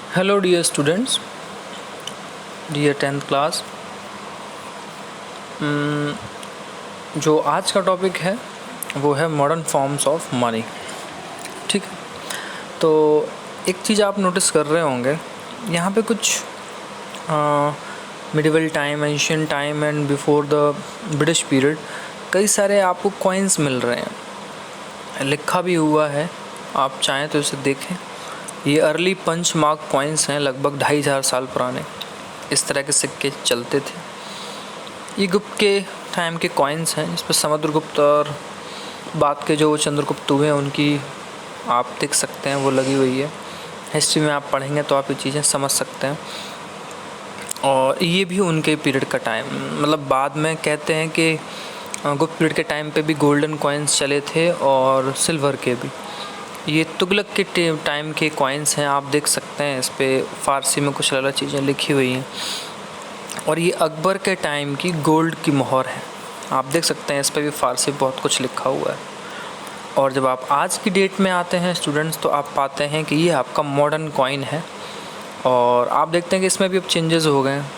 Hello dear students, dear 10th class. जो आज का टॉपिक है वो है मॉडर्न फॉर्म्स ऑफ मनी। ठीक है, तो एक चीज़ आप नोटिस कर रहे होंगे, यहाँ पे कुछ medieval time, ancient time and before the British period कई सारे आपको कॉइन्स मिल रहे हैं, लिखा भी हुआ है। आप चाहें तो इसे देखें। ये अर्ली पंच मार्क कॉइन्स हैं, लगभग 2500 साल पुराने। इस तरह के सिक्के चलते थे। ये गुप्त के टाइम के कॉइन्स हैं, इस पर समुद्रगुप्त और बाद के जो चंद्रगुप्त हुए हैं उनकी आप देख सकते हैं, वो लगी हुई है। हिस्ट्री में आप पढ़ेंगे तो आप ये चीज़ें समझ सकते हैं। और ये भी उनके पीरियड का टाइम, मतलब बाद में कहते हैं कि गुप्त पीरियड के टाइम पे भी गोल्डन कॉइन्स चले थे और सिल्वर के भी। ये तुगलक के टाइम के कॉइन्स हैं, आप देख सकते हैं। इस पे फ़ारसी में कुछ अलग चीज़ें लिखी हुई हैं। और ये अकबर के टाइम की गोल्ड की मोहर है, आप देख सकते हैं। इस पे भी फ़ारसी बहुत कुछ लिखा हुआ है। और जब आप आज की डेट में आते हैं स्टूडेंट्स, तो आप पाते हैं कि ये आपका मॉडर्न कॉइन है। और आप देखते हैं कि इसमें भी अब चेंजेस हो गए हैं,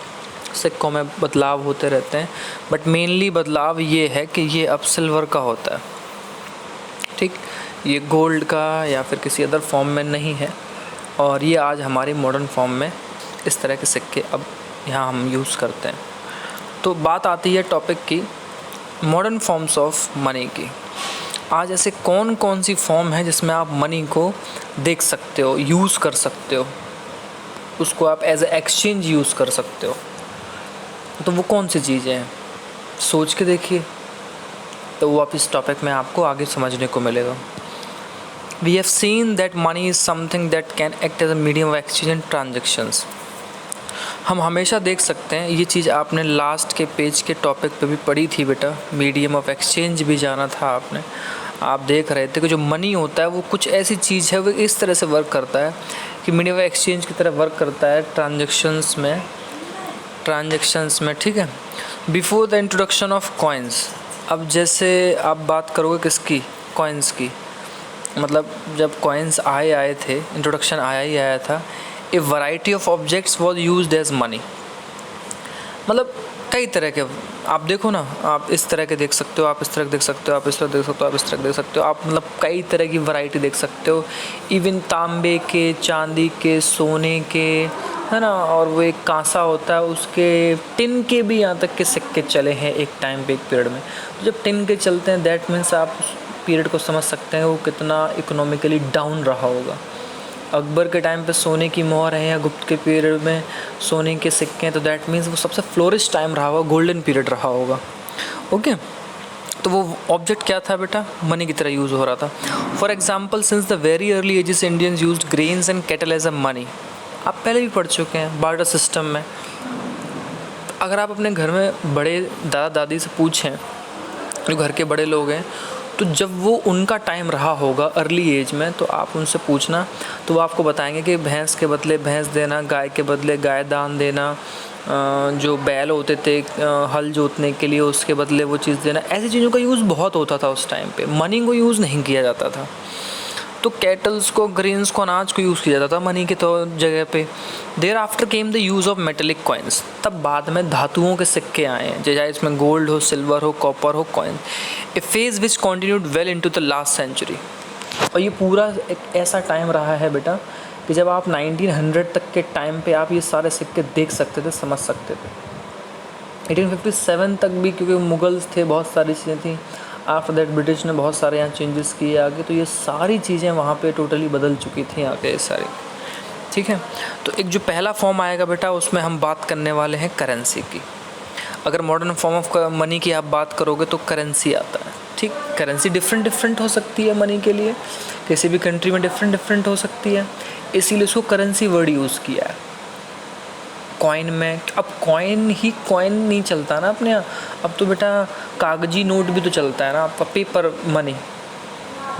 सिक्कों में बदलाव होते रहते हैं। बट मेनली बदलाव ये है कि ये अब सिल्वर का होता है। ठीक, ये गोल्ड का या फिर किसी अदर फॉर्म में नहीं है। और ये आज हमारी मॉडर्न फॉर्म में इस तरह के सिक्के अब यहाँ हम यूज़ करते हैं। तो बात आती है टॉपिक की, मॉडर्न फॉर्म्स ऑफ मनी की। आज ऐसे कौन कौन सी फॉर्म है जिसमें आप मनी को देख सकते हो, यूज़ कर सकते हो, उसको आप एज ए एक्सचेंज यूज़ कर सकते हो। तो वो कौन सी चीज़ें हैं, सोच के देखिए, तो वो आप इस टॉपिक में आपको आगे समझने को मिलेगा। We have seen that money is something that can act as a medium of exchange and transactions. हम हमेशा देख सकते हैं, ये चीज़ आपने लास्ट के पेज के टॉपिक पे भी पढ़ी थी बेटा, मीडियम ऑफ एक्सचेंज भी जाना था आपने। आप देख रहे थे कि जो मनी होता है वो कुछ ऐसी चीज़ है, वो इस तरह से वर्क करता है कि मीडियम ऑफ एक्सचेंज की तरह वर्क करता है ट्रांजेक्शन्स में। ठीक है, before the introduction of coins. अब जैसे आप बात करोगे किसकी, कॉइन्स की, मतलब जब कॉइन्स आए थे, इंट्रोडक्शन आया था। A variety of objects was used as money, मतलब कई तरह के। आप देखो ना, आप इस तरह के देख सकते हो, आप इस तरह देख सकते हो, आप इस तरह देख सकते हो, आप इस तरह देख सकते हो। आप मतलब कई तरह की वैरायटी देख सकते हो, इवन तांबे के, चांदी के, सोने के, है ना। और वो एक कांसा होता है, उसके टिन के भी यहाँ तक के सिक्के चले हैं एक टाइम पे, एक पीरियड में। तो जब टिन के चलते हैं, दैट मीन्स आप पीरियड को समझ सकते हैं वो कितना इकोनॉमिकली डाउन रहा होगा। अकबर के टाइम पे सोने की मोहर है या गुप्त के पीरियड में सोने के सिक्के हैं, तो दैट मीन्स वो सबसे फ्लोरिश टाइम रहा होगा, गोल्डन पीरियड रहा होगा। ओके, तो वो ऑब्जेक्ट क्या था बेटा, मनी की तरह यूज़ हो रहा था। For example, since the very early ages Indians used grains and cattle as a money. आप पहले भी पढ़ चुके हैं बार्टर सिस्टम में। अगर आप अपने घर में बड़े दादा दादी से पूछें, जो घर के बड़े लोग हैं, तो जब वो उनका टाइम रहा होगा अर्ली एज में, तो आप उनसे पूछना, तो वो आपको बताएंगे कि भैंस के बदले भैंस देना, गाय के बदले गाय दान देना, जो बैल होते थे हल जोतने के लिए, उसके बदले वो चीज़ देना। ऐसी चीज़ों का यूज़ बहुत होता था उस टाइम पे, मनी को यूज़ नहीं किया जाता था। तो कैटल्स को, ग्रेन्स को, अनाज को यूज़ किया जाता था मनी के तो जगह पे। Thereafter came the use of metallic coins. तब बाद में धातुओं के सिक्के आए हैं, चाहे इसमें गोल्ड हो, सिल्वर हो, कॉपर हो, coin. A phase which continued well into the last century. और ये पूरा एक ऐसा टाइम रहा है बेटा कि जब आप 1900 तक के टाइम पे आप ये सारे सिक्के देख सकते थे, समझ सकते थे। 1857 तक भी, क्योंकि मुगल्स थे, बहुत सारी चीज़ें थी। आफ्टर दैट ब्रिटिश ने बहुत सारे यहाँ चेंजेस किए आगे, तो ये सारी चीज़ें वहाँ पे टोटली बदल चुकी थी आगे सारी। ठीक है, तो एक जो पहला फॉर्म आएगा बेटा, उसमें हम बात करने वाले हैं करेंसी की। अगर मॉडर्न फॉर्म ऑफ मनी की आप बात करोगे तो करेंसी आता है। ठीक, करेंसी डिफरेंट हो सकती है मनी के लिए, किसी भी कंट्री में डिफरेंट हो सकती है, इसीलिए उसको करेंसी वर्ड यूज़ किया है। कॉइन में, अब कॉइन नहीं चलता ना अपने यहाँ, अब तो बेटा कागजी नोट भी तो चलता है ना आपका, पेपर मनी।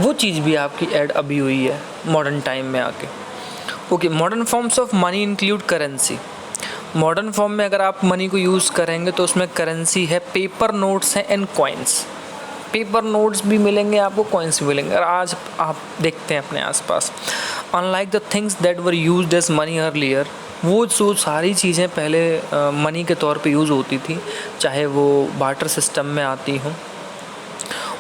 वो चीज़ भी आपकी ऐड अभी हुई है मॉडर्न टाइम में आके। Okay, modern forms of money include currency. Modern form में अगर आप मनी को यूज़ करेंगे तो उसमें करेंसी है, पेपर नोट्स हैं एंड कॉइन्स। पेपर नोट्स भी मिलेंगे आपको, कॉइन्स भी मिलेंगे। और आज आप देखते हैं अपने आसपास, unlike the things that were used as money earlier, वो जो सारी चीज़ें पहले मनी के तौर पे यूज़ होती थी, चाहे वो बार्टर सिस्टम में आती हों।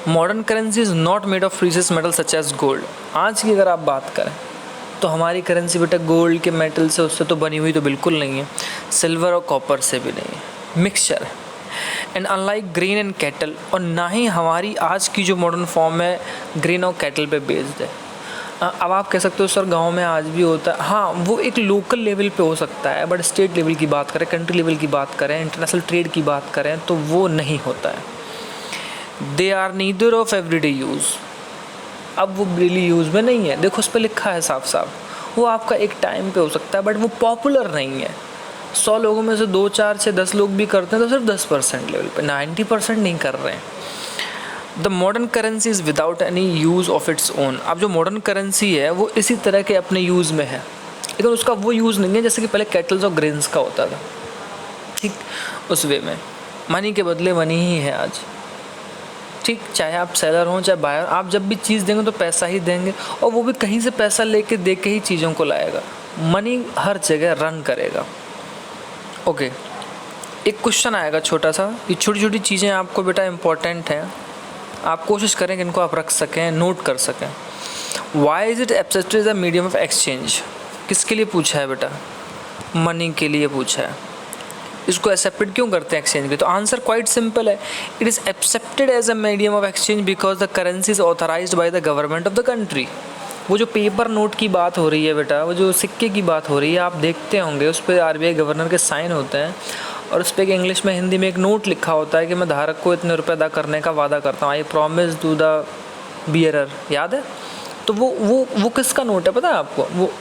Modern currency is not made of precious metal such as gold. आज की अगर आप बात करें तो हमारी करेंसी बेटा गोल्ड के मेटल से उससे तो बनी हुई तो बिल्कुल नहीं है, सिल्वर और कॉपर से भी नहीं है, मिक्सचर है। And unlike grain and cattle, और ना ही हमारी आज की जो मॉडर्न फॉर्म है ग्रेन और कैटल पे बेस्ड है। अब आप कह सकते हो सर गांव में आज भी होता है, हाँ वो एक लोकल लेवल पे हो सकता है, बट स्टेट लेवल की बात करें, कंट्री लेवल की बात करें, इंटरनेशनल ट्रेड की बात करें तो वो नहीं होता है। They are neither of everyday use, अब वो डेली यूज़ में नहीं है। देखो उस पर लिखा है साफ साफ, वो आपका एक टाइम पे हो सकता है बट वो पॉपुलर नहीं है। 100 लोगों में से 2, 4, 6, 10 लोग भी करते हैं तो सिर्फ 10% लेवल पे, 90% नहीं कर रहे हैं। The modern currency is without any use of its own. अब जो मॉडर्न करेंसी है वो इसी तरह के अपने यूज़ में है, लेकिन उसका वो यूज़ नहीं है जैसे कि पहले कैटल्स और ग्रेन्स का होता था, ठीक उस वे में। मनी के बदले मनी ही है आज, ठीक, चाहे आप सेलर हों चाहे बायर, आप जब भी चीज़ देंगे तो पैसा ही देंगे, और वो भी कहीं से पैसा लेके दे के ही चीज़ों को लाएगा। मनी हर जगह रन करेगा। ओके, एक क्वेश्चन आएगा छोटा सा, ये छोटी छोटी चीज़ें आपको बेटा इंपॉर्टेंट हैं, आप कोशिश करें कि इनको आप रख सकें, नोट कर सकें। Why is it accepted as a medium of exchange? किसके लिए पूछा है बेटा? मनी के लिए पूछा है। इसको एक्सेप्टेड क्यों करते हैं एक्सचेंज के? तो आंसर क्वाइट सिंपल है, it is accepted as a medium of exchange because the currency is authorised by the government of the country. वो जो पेपर नोट की बात हो रही है बेटा, वो जो सिक्के की बात हो रही है, आप देखते होंगे उस पर RBI गवर्नर के साइन होते हैं, और उस पर एक इंग्लिश में हिंदी में एक नोट लिखा होता है कि मैं धारक को इतने रुपए अदा करने का वादा करता हूँ, I promise to the bearer, याद है? तो वो किसका नोट है पता है आपको? वो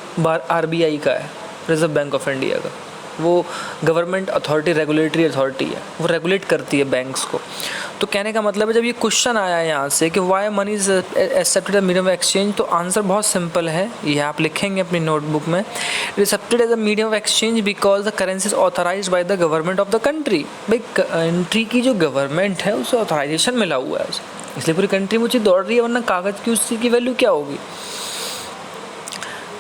RBI का है, रिजर्व बैंक ऑफ इंडिया का। वो गवर्नमेंट अथॉरिटी, रेगुलेटरी अथॉरिटी है, वो रेगुलेट करती है बैंक्स को। तो कहने का मतलब है जब ये क्वेश्चन आया है यहाँ से कि why money is accepted as medium of exchange, तो आंसर बहुत सिंपल है, ये आप लिखेंगे अपनी नोटबुक में। It is accepted as a medium of exchange because the currency is authorised by the government of the country. भाई कंट्री की जो गवर्नमेंट है उसे ऑथराइजेशन मिला हुआ है, इसलिए पूरी कंट्री में चीज़ दौड़ रही है, वरना कागज़ की उस चीज़ की वैल्यू क्या होगी?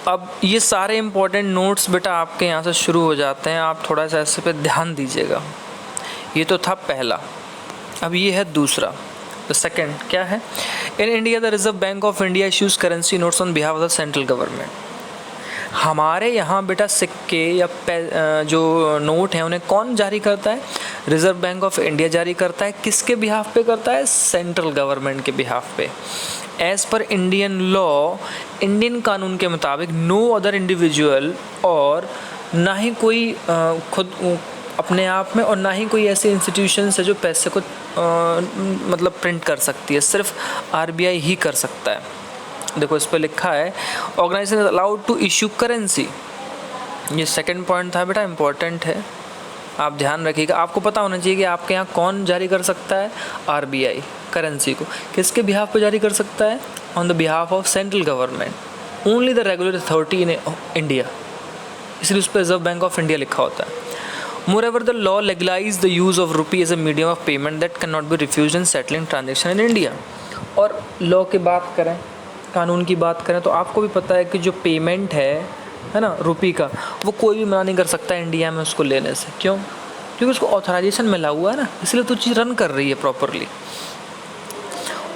अब ये सारे इंपॉर्टेंट नोट्स बेटा आपके यहाँ से शुरू हो जाते हैं, आप थोड़ा सा इस पे ध्यान दीजिएगा। ये तो था पहला, अब ये है दूसरा। द सेकंड क्या है? In India the reserve bank of India issues currency notes on behalf of the central government. हमारे यहाँ बेटा सिक्के या जो नोट हैं उन्हें कौन जारी करता है? रिजर्व बैंक ऑफ इंडिया जारी करता है। किसके बिहाफ पे करता है? सेंट्रल गवर्नमेंट के बिहाफ पे। As per Indian law, Indian कानून के मुताबिक नो अदर इंडिविजुअल, और ना ही कोई खुद अपने आप में, और ना ही कोई ऐसे इंस्टीट्यूशन है जो पैसे को मतलब प्रिंट कर सकती है, सिर्फ RBI ही कर सकता है। देखो इस पर लिखा है organisation is allowed to issue currency. ये सेकंड पॉइंट था बेटा, इंपॉर्टेंट है, आप ध्यान रखिएगा। आपको पता होना चाहिए कि आपके यहाँ कौन जारी कर सकता है? RBI करेंसी को। किसके बिहाफ पे जारी कर सकता है? On the behalf of central government, only the regulatory authority in India, इसलिए उस पर रिजर्व बैंक ऑफ इंडिया लिखा होता है। Moreover, the law legalized the use of rupee as a medium of payment that cannot be refused in settling transaction in India। और law की बात करें, कानून की बात करें, तो आपको भी पता है कि जो पेमेंट है ना रुपी का, वो कोई भी मना नहीं कर सकता इंडिया में उसको लेने से। क्यों? क्योंकि उसको ऑथराइजेशन मिला हुआ है ना, इसलिए तो चीज़ रन कर रही है properly.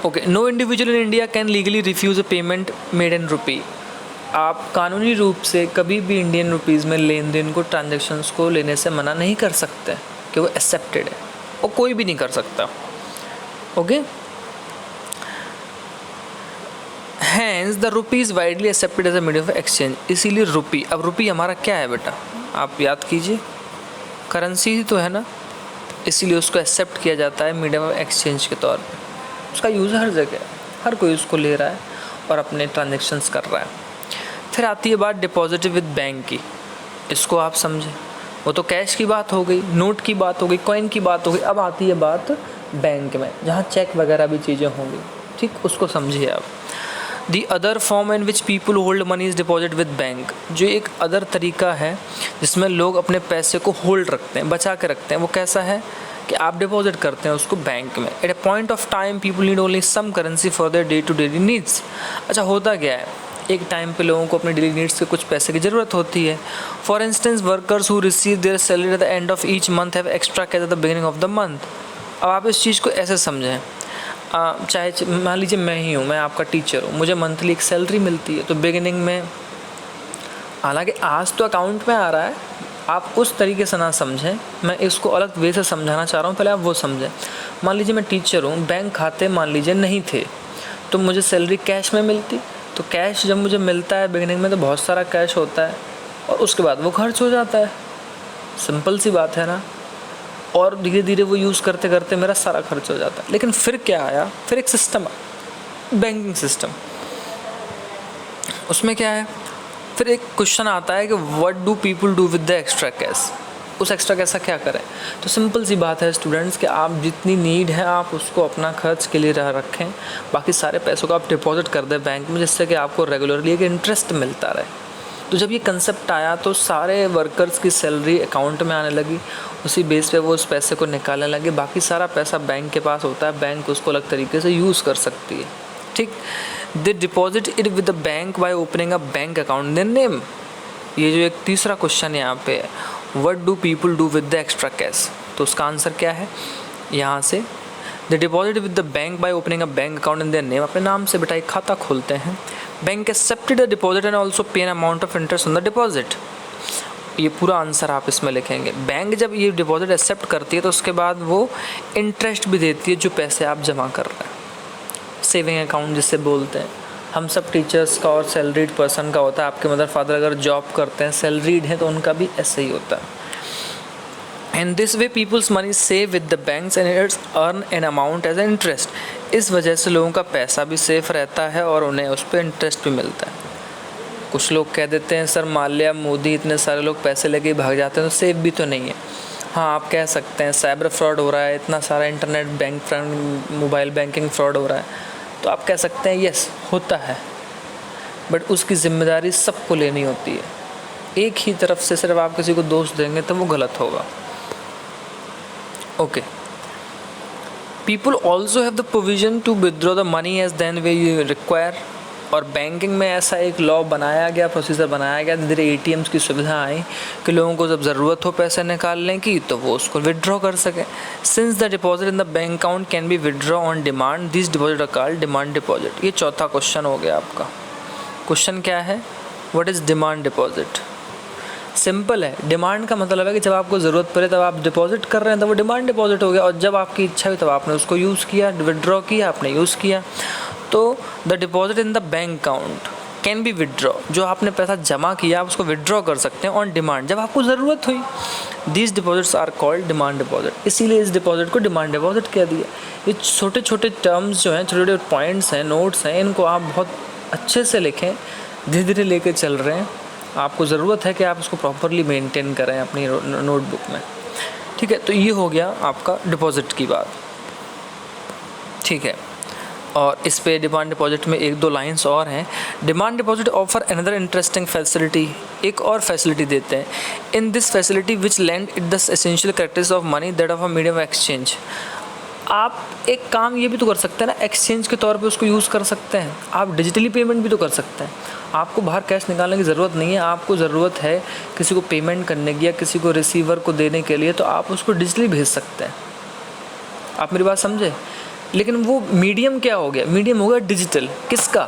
Okay, no individual in India can legally refuse a payment made in rupee. आप कानूनी रूप से कभी भी इंडियन रुपीज़ में लेन देन को, ट्रांजेक्शन्स को लेने से मना नहीं कर सकते कि वो एक्सेप्टेड है, और कोई भी नहीं कर सकता। Okay, hence the rupee is widely accepted as a medium of exchange. इसीलिए रुपी, अब रुपी हमारा क्या है बेटा, आप याद कीजिए, करेंसी ही तो है ना, इसीलिए उसको एक्सेप्ट किया जाता है मीडियम ऑफ एक्सचेंज के तौर पे। उसका यूज़ हर जगह, हर कोई उसको ले रहा है और अपने ट्रांजेक्शन्स कर रहा है। फिर आती है बात डिपॉजिट विद बैंक की, इसको आप समझें, वो तो कैश की बात हो गई, नोट की बात हो गई, कॉइन की बात हो गई, अब आती है बात बैंक में, जहाँ चेक वगैरह भी चीज़ें होंगी, ठीक, उसको समझिए आप। The other form in which people hold money is deposit with bank, जो एक अदर तरीका है जिसमें लोग अपने पैसे को होल्ड रखते हैं, बचा के रखते हैं, वो कैसा है कि आप डिपॉजिट करते हैं उसको बैंक में। At a point of time people need only some currency for their day to day needs. अच्छा, होता क्या है एक टाइम पे लोगों को अपने डेली नीड्स के कुछ पैसे की ज़रूरत होती है। For instance workers who receive there salary at the end of each month have extra cash at the beginning of the month. अब आप इस चीज़ को ऐसे समझें, चाहे मान लीजिए मैं ही हूँ, मैं आपका टीचर हूँ, मुझे मंथली एक सैलरी मिलती है, तो बिगिनिंग में, हालांकि आज तो अकाउंट में आ रहा है, आप उस तरीके से ना समझें, मैं इसको अलग वे से समझाना चाह रहा हूँ, पहले आप वो समझें। मान लीजिए मैं टीचर हूँ, बैंक खाते मान लीजिए नहीं थे, तो मुझे सैलरी कैश में मिलती, तो कैश जब मुझे मिलता है बिगिनिंग में तो बहुत सारा कैश होता है, और उसके बाद वो खर्च हो जाता है, सिंपल सी बात है ना। और धीरे धीरे वो यूज़ करते करते मेरा सारा खर्च हो जाता है। लेकिन फिर क्या आया, फिर एक सिस्टम, बैंकिंग सिस्टम, उसमें क्या है, फिर एक क्वेश्चन आता है कि what do people do with the extra cash, उस एक्स्ट्रा कैश क्या करें। तो सिंपल सी बात है स्टूडेंट्स कि आप जितनी नीड है आप उसको अपना खर्च के लिए रखें, बाकी सारे पैसों को आप डिपॉजिट कर दें बैंक में, जिससे कि आपको रेगुलरली एक इंटरेस्ट मिलता रहे। तो जब ये कंसेप्ट आया तो सारे वर्कर्स की सैलरी अकाउंट में आने लगी, उसी बेस पे वो उस पैसे को निकालने लगे, बाकी सारा पैसा बैंक के पास होता है, बैंक उसको अलग तरीके से यूज़ कर सकती है, ठीक। They deposit it with the bank by opening a bank account their name. ये जो एक तीसरा क्वेश्चन यहाँ पे है, what do people do with the extra cash, तो उसका आंसर क्या है, यहाँ से they deposit with the bank by opening a bank account in their name, अपने नाम से बेटा एक खाता खोलते हैं। Bank accepted the deposit and also pay an amount of interest on the deposit. ये पूरा आंसर आप इसमें लिखेंगे। बैंक जब ये डिपॉजिट एक्सेप्ट करती है तो उसके बाद वो इंटरेस्ट भी देती है जो पैसे आप जमा कर रहे हैं, सेविंग अकाउंट जिससे बोलते हैं। हम सब टीचर्स का और सैलरीड पर्सन का होता है, आपके मदर फादर अगर जॉब करते हैं सैलरीड हैं तो उनका भी ऐसे ही होता है। And this way people's money save with the banks and its earn an amount as interest. इस वजह से लोगों का पैसा भी सेफ रहता है और उन्हें उस पर इंटरेस्ट भी मिलता है। कुछ लोग कह देते हैं सर माल्या मोदी इतने सारे लोग पैसे लेके भाग जाते हैं तो सेफ भी तो नहीं है। हाँ आप कह सकते हैं साइबर फ्रॉड हो रहा है, इतना सारा internet bank fraud, mobile banking fraud हो रहा है, तो आप कह सकते हैं यस होता है, बट उसकी जिम्मेदारी सबको लेनी होती है। एक ही तरफ से सिर्फ आप किसी को दोष देंगे तो वो गलत होगा। Okay, people also have the provision to withdraw the money as then way you require. और बैंकिंग में ऐसा एक लॉ बनाया गया, प्रोसीजर बनाया गया, धीरे धीरे ATMs की सुविधा आई कि लोगों को जब ज़रूरत हो पैसे निकालने की तो वो उसको विदड्रॉ कर सकें। Since the deposit in the bank account can be withdraw on demand, this deposit are called demand deposit. ये चौथा क्वेश्चन हो गया आपका। क्वेश्चन क्या है, what is demand deposit. Simple है, डिमांड का मतलब है कि जब आपको ज़रूरत पड़े तब आप डिपॉजिट कर रहे हैं तो वो डिमांड डिपॉजिट हो गया, और जब आपकी इच्छा हुई तब आपने उसको यूज़ किया, विदड्रॉ किया, आपने यूज़ किया। तो the deposit in the bank account can be withdraw, जो आपने पैसा जमा किया आप उसको विदड्रॉ कर सकते हैं ऑन डिमांड जब आपको ज़रूरत हुई। These deposits are called demand deposit, इसीलिए इस डिपॉजिट को डिमांड डिपॉजिट कह दिया। ये छोटे छोटे टर्म्स जो हैं, छोटे छोटे पॉइंट्स हैं, नोट्स हैं, इनको आप बहुत अच्छे से लिखें, धीरे धीरे लेके चल रहे हैं। आपको ज़रूरत है कि आप उसको प्रॉपरली मेंटेन करें अपनी नोटबुक में, ठीक है। तो ये हो गया आपका डिपॉजिट की बात, ठीक है। और इस पे डिमांड डिपॉजिट में एक दो लाइंस और हैं। Demand deposit offer another interesting facility, एक और फैसिलिटी देते हैं। In this facility which land it the essential characteristics of money that of a medium of exchange. आप एक काम ये भी तो कर सकते हैं ना, एक्सचेंज के तौर पे उसको यूज़ कर सकते हैं। आप डिजिटली पेमेंट भी तो कर सकते हैं। आपको बाहर कैश निकालने की ज़रूरत नहीं है, आपको ज़रूरत है किसी को पेमेंट करने की या किसी को रिसीवर को देने के लिए, तो आप उसको डिजिटली भेज सकते हैं। आप मेरी बात समझे। लेकिन वो मीडियम क्या हो गया, मीडियम हो गया डिजिटल। किसका,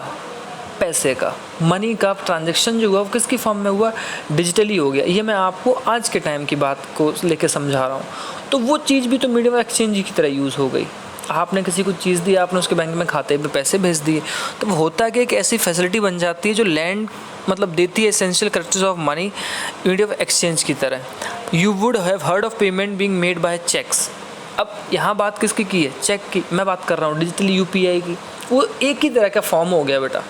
पैसे का, मनी का ट्रांजैक्शन जो हुआ वो किसकी फॉर्म में हुआ, डिजिटली हो गया। ये मैं आपको आज के टाइम की बात को लेके समझा रहा हूँ। तो वो चीज़ भी तो मीडियम ऑफ एक्सचेंज की तरह यूज़ हो गई। आपने किसी को चीज़ दी, आपने उसके बैंक में खाते में पैसे भेज दिए, तो वो होता है कि एक ऐसी फैसिलिटी बन जाती है जो लैंड मतलब देती है essential characteristics of money medium of exchange की तरह। You would have heard of payment being made by cheques. अब यहाँ बात किसकी की है, चेक की। मैं बात कर रहा हूँ डिजिटली UPI की। वो एक ही तरह का फॉर्म हो गया बेटा।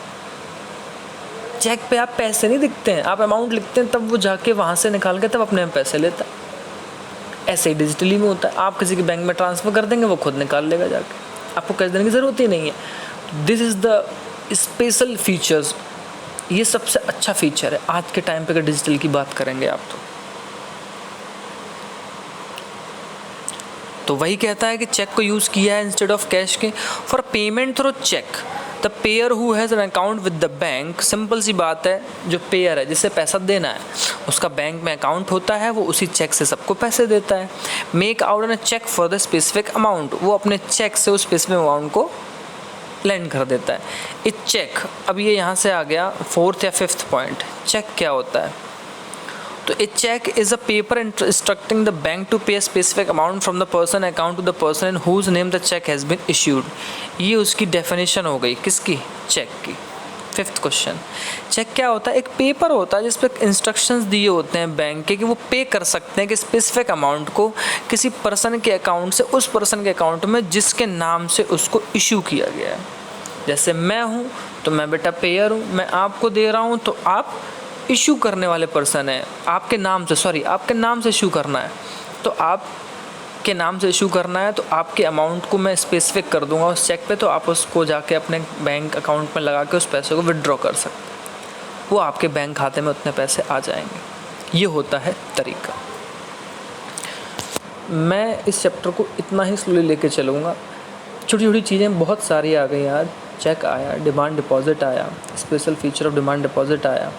चेक पे आप पैसे नहीं दिखते हैं, आप अमाउंट लिखते हैं, तब वो जाके वहाँ से निकाल के तब अपने पैसे लेता है। ऐसे ही डिजिटली में होता है, आप किसी के बैंक में ट्रांसफ़र कर देंगे, वो खुद निकाल लेगा जाके, आपको कैश देने की ज़रूरत ही नहीं है। This is the special features, ये सबसे अच्छा फीचर है आज के टाइम पे अगर डिजिटल की बात करेंगे आप तो वही कहता है कि चेक को यूज़ किया है इंस्टेड ऑफ कैश के for payment through cheque. The payer who has an account with the bank, simple सी बात है, जो पेयर है जिसे पैसा देना है उसका बैंक में अकाउंट होता है, वो उसी चेक से सबको पैसे देता है। Make out an cheque for the specific amount, वो अपने चेक से उस स्पेसिफिक अमाउंट को लेंड कर देता है। इट चेक, अब ये यहाँ से आ गया फोर्थ या फिफ्थ पॉइंट, चेक क्या होता है। तो a cheque is a paper instructing the bank to pay a specific amount from the person account to the person in whose name the cheque has been issued. ये उसकी definition हो गई, किसकी, check की। फिफ्थ क्वेश्चन, चेक क्या होता है, एक पेपर होता है जिस पर इंस्ट्रक्शंस दिए होते हैं बैंक के कि वो पे कर सकते हैं कि स्पेसिफिक अमाउंट को किसी पर्सन के अकाउंट से उस पर्सन के अकाउंट में जिसके नाम से उसको इशू किया गया है। जैसे मैं हूँ तो मैं बेटा पेयर हूँ, मैं आपको दे रहा हूँ तो आप इशू करने वाले पर्सन है, आपके नाम से इशू करना है, तो आप के नाम से इशू करना है, तो आपके अमाउंट को मैं स्पेसिफिक कर दूंगा उस चेक पे, तो आप उसको जाके अपने बैंक अकाउंट में लगा के उस पैसे को विड्रॉ कर सकते हैं, वो आपके बैंक खाते में उतने पैसे आ जाएंगे। ये होता है तरीका। मैं इस चैप्टर को इतना ही स्लोली लेके चलूँगा, छोटी छोटी चीज़ें बहुत सारी आ गई आज, चेक आया, डिमांड डिपॉजिट आया, special feature of demand deposit आया,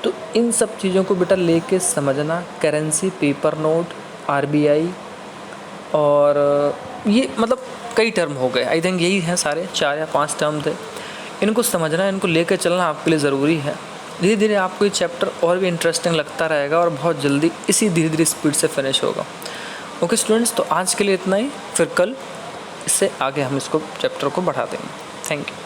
तो इन सब चीज़ों को बेटा लेके समझना। करेंसी, पेपर नोट, आरबीआई, और ये मतलब कई टर्म हो गए, आई थिंक यही हैं सारे 4 या 5 टर्म थे, इनको समझना, इनको लेकर चलना आपके लिए ज़रूरी है। धीरे धीरे आपको ये चैप्टर और भी इंटरेस्टिंग लगता रहेगा और बहुत जल्दी इसी धीरे धीरे स्पीड से फिनिश होगा। ओके स्टूडेंट्स, तो आज के लिए इतना ही, फिर कल इससे आगे हम इसको चैप्टर को बढ़ा देंगे। Thank you.